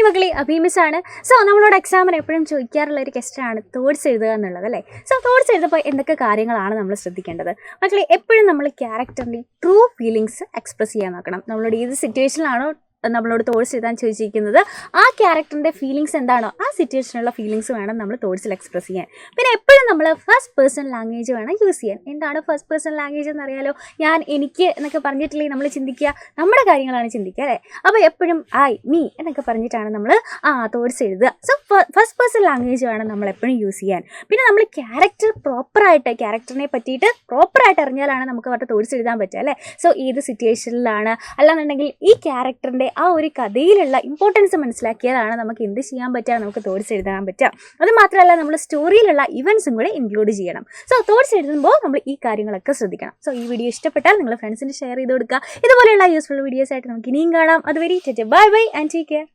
മക്കളെ അഭിമിസാണ്. സോ നമ്മളോട് എക്സാമിന് എപ്പോഴും ചോദിക്കാറുള്ള ഒരു ക്വസ്റ്റ്യനാണ് തോട്ട്സ് എഴുതുക എന്നുള്ളത് അല്ലേ. സോ തോട്ട്സ് എഴുതുമ്പോൾ എന്തൊക്കെ കാര്യങ്ങളാണ് നമ്മൾ ശ്രദ്ധിക്കേണ്ടത്? മക്കളെ എപ്പോഴും നമ്മൾ ക്യാരക്ടറിൻ്റെ ട്രൂ ഫീലിങ്സ് എക്സ്പ്രസ് ചെയ്യാൻ നോക്കണം. നമ്മളോട് ഏത് സിറ്റുവേഷനിലാണോ നമ്മളോട് തോട്ട്സ് എഴുതാൻ ചോദിച്ചിരിക്കുന്നത്, ആ ക്യാരക്ടറിൻ്റെ ഫീലിങ്സ് എന്താണോ ആ സിറ്റുവേഷനുള്ള ഫീലിങ്സ് വേണം നമ്മൾ തോട്ട്സിൽ എക്സ്പ്രസ് ചെയ്യാൻ. പിന്നെ എപ്പോഴും നമ്മൾ ഫസ്റ്റ് പേഴ്സൺ ലാംഗ്വേജ് വേണം യൂസ് ചെയ്യാൻ. എന്താണ് ഫസ്റ്റ് പേഴ്സൺ ലാംഗ്വേജ് എന്നറിയാലോ? ഞാൻ, എനിക്ക് എന്നൊക്കെ പറഞ്ഞിട്ടില്ലെങ്കിൽ നമ്മൾ ചിന്തിക്കുക നമ്മുടെ കാര്യങ്ങളാണ് ചിന്തിക്കുക അല്ലേ. അപ്പോൾ എപ്പോഴും ഐ, മീ എന്നൊക്കെ പറഞ്ഞിട്ടാണ് നമ്മൾ തോട്ട്സ് എഴുതുക. സോ ഫസ്റ്റ് പേഴ്സൺ ലാംഗ്വേജ് വേണം നമ്മൾ എപ്പോഴും യൂസ് ചെയ്യാൻ. പിന്നെ നമ്മൾ ക്യാരക്ടറിനെ പറ്റിയിട്ട് പ്രോപ്പറായിട്ട് അറിഞ്ഞാലാണ് നമുക്ക് അവരുടെ തോട്ട്സ് എഴുതാൻ പറ്റുക അല്ലേ. സോ ഏത് സിറ്റുവേഷനിലാണ്, അല്ലാന്നുണ്ടെങ്കിൽ ഈ ക്യാരക്ടറിൻ്റെ ആ ഒരു കഥയിലുള്ള ഇമ്പോർട്ടൻസ് മനസ്സിലാക്കിയാലാണ് നമുക്ക് എന്ത് ചെയ്യാൻ പറ്റുക, നമുക്ക് തോട്ട്സ് എഴുതാൻ പറ്റുക. അത് മാത്രമല്ല നമ്മൾ സ്റ്റോറിയിലുള്ള ഇവൻസും കൂടെ ഇൻക്ലൂഡ് ചെയ്യണം. സോ തോട്ട്സ് എഴുതുമ്പോൾ നമ്മൾ ഈ കാര്യങ്ങളൊക്കെ ശ്രദ്ധിക്കണം. സോ ഈ വീഡിയോ ഇഷ്ടപ്പെട്ടാൽ നിങ്ങൾ ഫ്രണ്ട്സിന് ഷെയർ ചെയ്ത് കൊടുക്കുക. ഇതുപോലെയുള്ള യൂസ്ഫുൾ വീഡിയോസ് ആയിട്ട് നമുക്ക് ഇനിയും കാണാം. അതുവരെ bye bye and take care.